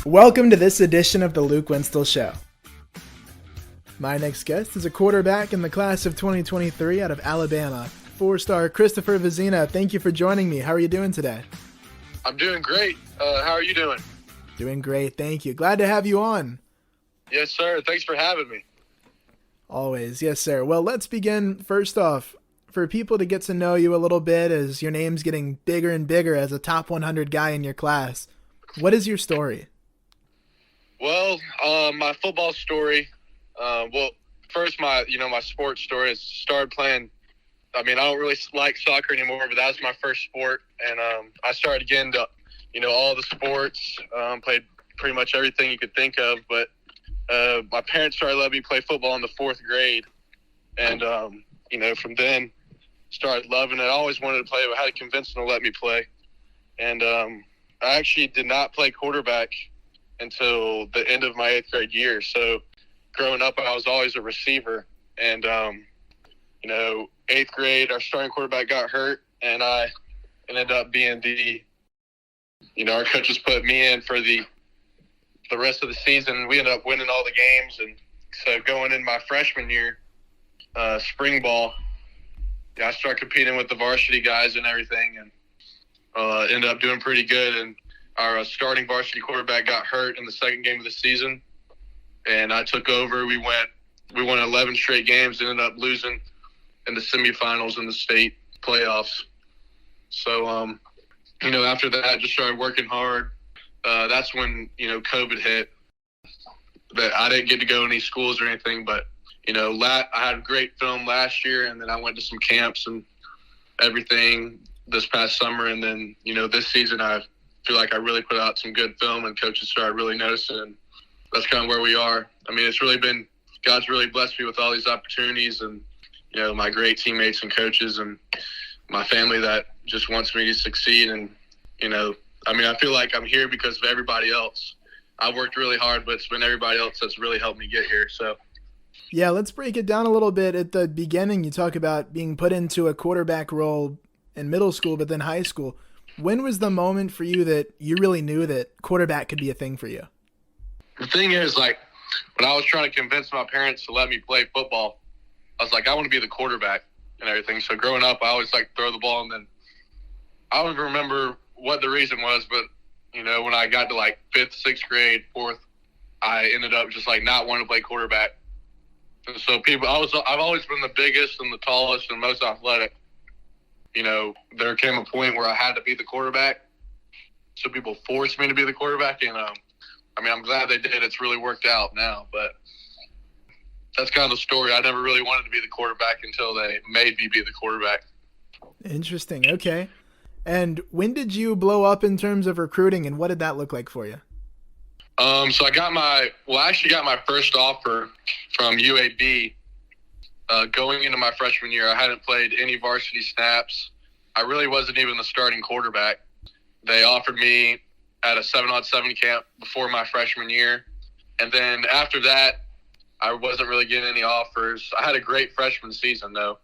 Welcome to this edition of the Luke Winstall Show. My next guest is a quarterback in the class of 2023 out of Alabama, four-star Christopher Vizzina. Thank you for joining me. How are you doing today? I'm doing great. How are you doing? Doing great, thank you. Glad to have you on. Yes, sir. Thanks for having me. Always, yes, sir. Well, let's begin. First off, for people to get to know you a little bit as your name's getting bigger and bigger as a top 100 guy in your class, what is your story? Well, my football story. First, my sports story is started playing. I don't really like soccer anymore, but that was my first sport, and I started getting to, all the sports. Played pretty much everything you could think of, but my parents started letting me play football in the fourth grade, and from then started loving it. I always wanted to play, but I had to convince them to let me play, and I actually did not play quarterback until the end of my 8th grade year. So growing up, I was always a receiver, and 8th grade, our starting quarterback got hurt, and I ended up being our coaches put me in for the rest of the season. We ended up winning all the games, and so going in my freshman year, spring ball, I started competing with the varsity guys and everything, and ended up doing pretty good. And our starting varsity quarterback got hurt in the second game of the season, and I took over. We won 11 straight games, ended up losing in the semifinals in the state playoffs. So, after that, I just started working hard. That's when, COVID hit. But I didn't get to go to any schools or anything, but, I had great film last year, and then I went to some camps and everything this past summer. And then, this season I feel like I really put out some good film, and coaches started really noticing. And that's kind of where we are. It's really been – God's really blessed me with all these opportunities, and, my great teammates and coaches, and my family that just wants me to succeed. And, I feel like I'm here because of everybody else. I worked really hard, but it's been everybody else that's really helped me get here. So, yeah, let's break it down a little bit. At the beginning, you talk about being put into a quarterback role in middle school, but then high school. When was the moment for you that you really knew that quarterback could be a thing for you? The thing is, when I was trying to convince my parents to let me play football, I was like, I want to be the quarterback and everything. So growing up, I always throw the ball, and then I don't even remember what the reason was, but when I got to 5th, 6th grade, 4th, I ended up just not wanting to play quarterback. And so I've always been the biggest and the tallest and most athletic. There came a point where I had to be the quarterback. So people forced me to be the quarterback, and I'm glad they did. It's really worked out now, but that's kind of the story. I never really wanted to be the quarterback until they made me be the quarterback. Interesting. Okay. And when did you blow up in terms of recruiting, and what did that look like for you? So I got my first offer from UAB going into my freshman year. I hadn't played any varsity snaps. I really wasn't even the starting quarterback. They offered me at a 7-on-7 camp before my freshman year. And then after that, I wasn't really getting any offers. I had a great freshman season, though.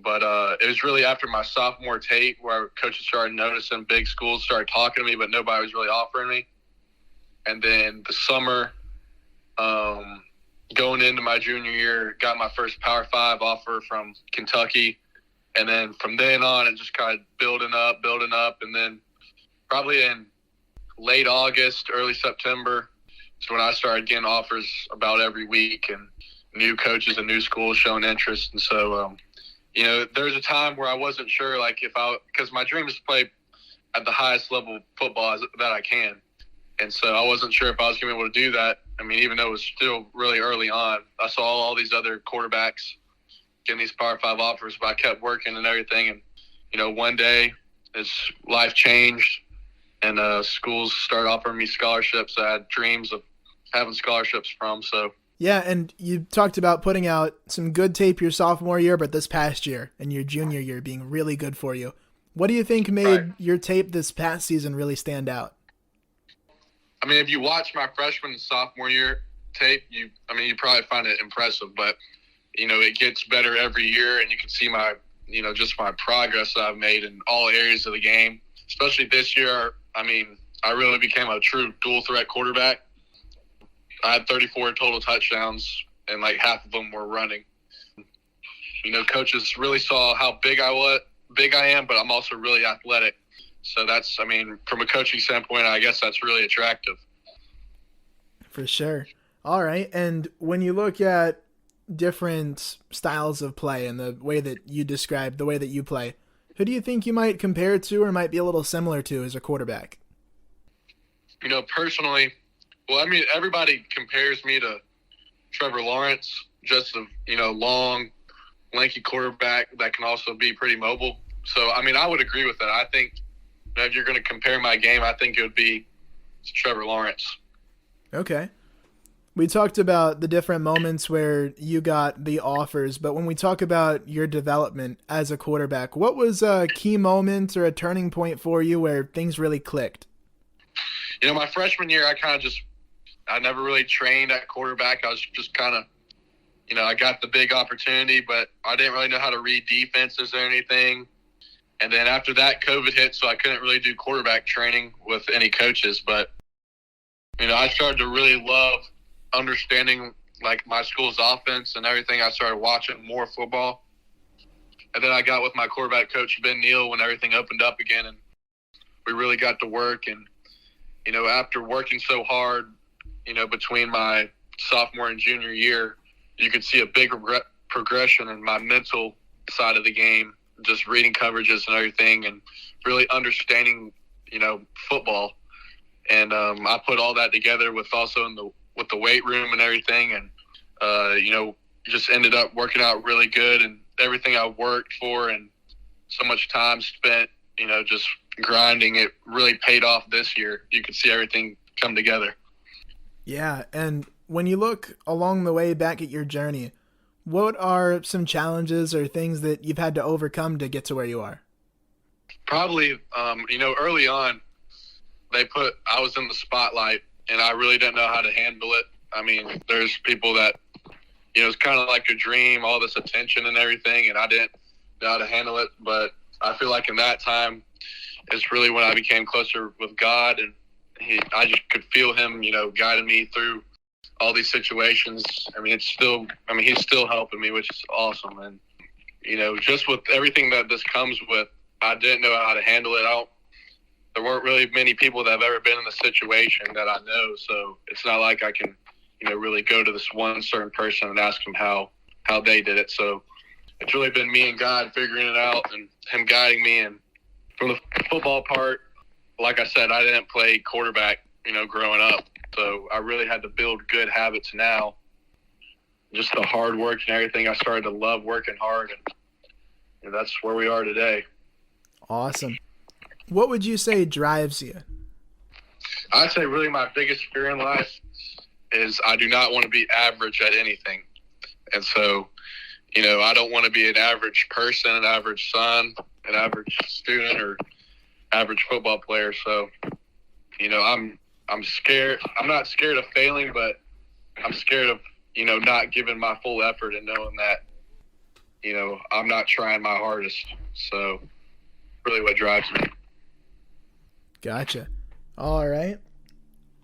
But it was really after my sophomore tape where coaches started noticing, big schools started talking to me, but nobody was really offering me. And then the summer, going into my junior year, got my first Power 5 offer from Kentucky. And then from then on, it just kind of building up. And then probably in late August, early September is when I started getting offers about every week, and new coaches and new schools showing interest. And so, there was a time where I wasn't sure, because my dream is to play at the highest level of football that I can. And so I wasn't sure if I was going to be able to do that. Even though it was still really early on, I saw all these other quarterbacks getting these Power 5 offers, but I kept working and everything. And, one day as life changed and schools started offering me scholarships, I had dreams of having scholarships from. So, yeah, and you talked about putting out some good tape your sophomore year, but this past year and your junior year being really good for you. What do you think made your tape this past season really stand out? If you watch my freshman and sophomore year tape, you probably find it impressive, but, it gets better every year, and you can see my, just my progress that I've made in all areas of the game, especially this year. I really became a true dual threat quarterback. I had 34 total touchdowns, and like half of them were running. Coaches really saw how big I am, but I'm also really athletic. So that's, from a coaching standpoint, I guess that's really attractive. For sure. All right. And when you look at different styles of play and the way that you describe the way that you play, who do you think you might compare to or might be a little similar to as a quarterback? Personally, everybody compares me to Trevor Lawrence, just a, long, lanky quarterback that can also be pretty mobile. So, I would agree with that. I think if you're going to compare my game, I think it would be Trevor Lawrence. Okay. We talked about the different moments where you got the offers, but when we talk about your development as a quarterback, what was a key moment or a turning point for you where things really clicked? My freshman year, I never really trained at quarterback. I was just kind of, I got the big opportunity, but I didn't really know how to read defenses or anything. And then after that, COVID hit, so I couldn't really do quarterback training with any coaches. But, I started to really love understanding, like, my school's offense and everything. I started watching more football. And then I got with my quarterback coach, Ben Neal, when everything opened up again. And we really got to work. And, after working so hard, between my sophomore and junior year, you could see a big progression in my mental side of the game, just reading coverages and everything and really understanding, football. And I put all that together with also with the weight room and everything. And, just ended up working out really good, and everything I worked for and so much time spent, just grinding, it really paid off this year. You could see everything come together. Yeah. And when you look along the way back at your journey, what are some challenges or things that you've had to overcome to get to where you are? Probably, early on, I was in the spotlight, and I really didn't know how to handle it. There's people that, it's kind of like a dream, all this attention and everything, and I didn't know how to handle it. But I feel like in that time is really when I became closer with God, and I just could feel him, guiding me through all these situations. He's still helping me, which is awesome. And, just with everything that this comes with, I didn't know how to handle it. There weren't really many people that have ever been in the situation that I know. So it's not like I can, really go to this one certain person and ask them how they did it. So it's really been me and God figuring it out and him guiding me. And from the football part, like I said, I didn't play quarterback, growing up. So I really had to build good habits now. Just the hard work and everything. I started to love working hard, and that's where we are today. Awesome. What would you say drives you? I'd say really my biggest fear in life is I do not want to be average at anything. And so, I don't want to be an average person, an average son, an average student, or average football player. So, I'm scared. I'm not scared of failing, but I'm scared of, not giving my full effort and knowing that, I'm not trying my hardest. So really what drives me. Gotcha. All right.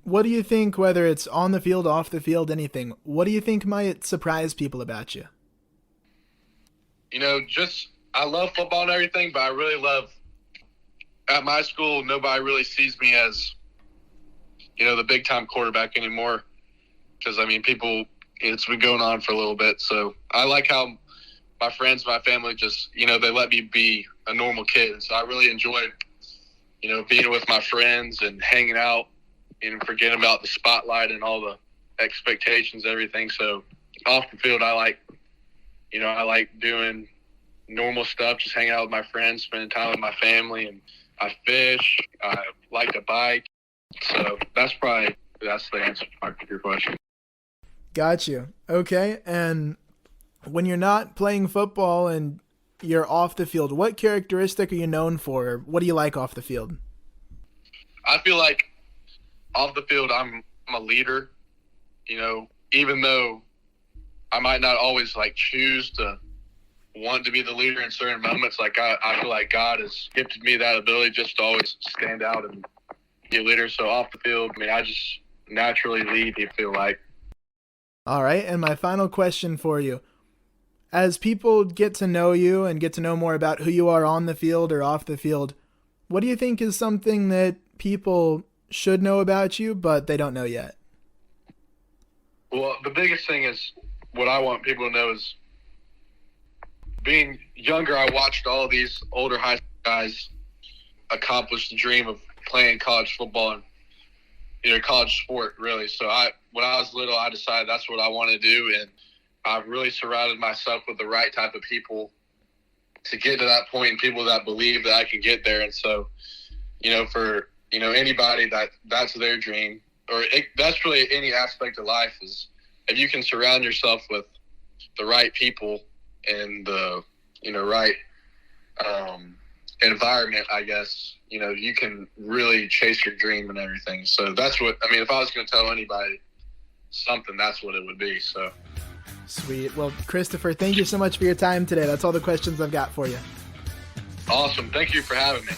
What do you think, whether it's on the field, off the field, anything, what do you think might surprise people about you? I love football and everything, but I really love, at my school, nobody really sees me as, the big time quarterback anymore. Because, people, it's been going on for a little bit. So I like how my friends, my family just, they let me be a normal kid. So I really enjoyed, being with my friends and hanging out and forgetting about the spotlight and all the expectations, everything. So off the field, I like doing normal stuff, just hanging out with my friends, spending time with my family, and I fish. I like to bike. So that's the answer to your question. Got you. Okay. And when you're not playing football and you're off the field, what characteristic are you known for? Or what do you like off the field? I feel like off the field, I'm a leader, even though I might not always choose to want to be the leader in certain moments. I feel like God has gifted me that ability just to always stand out and, be a leader. So off the field, I mean, I just naturally lead, I feel like. All right, and my final question for you. As people get to know you and get to know more about who you are on the field or off the field, what do you think is something that people should know about you, but they don't know yet? Well, the biggest thing is what I want people to know is being younger, I watched all these older high school guys accomplish the dream of playing college football and college sport, really. So when I was little, I decided that's what I want to do, and I've really surrounded myself with the right type of people to get to that point, and people that believe that I can get there. And so, for anybody that's their dream, or that's really any aspect of life, is if you can surround yourself with the right people and the right environment, I guess, you can really chase your dream and everything. So that's what, if I was going to tell anybody something, that's what it would be. So sweet. Well, Christopher, thank you so much for your time today. That's all the questions I've got for you. Awesome. Thank you for having me.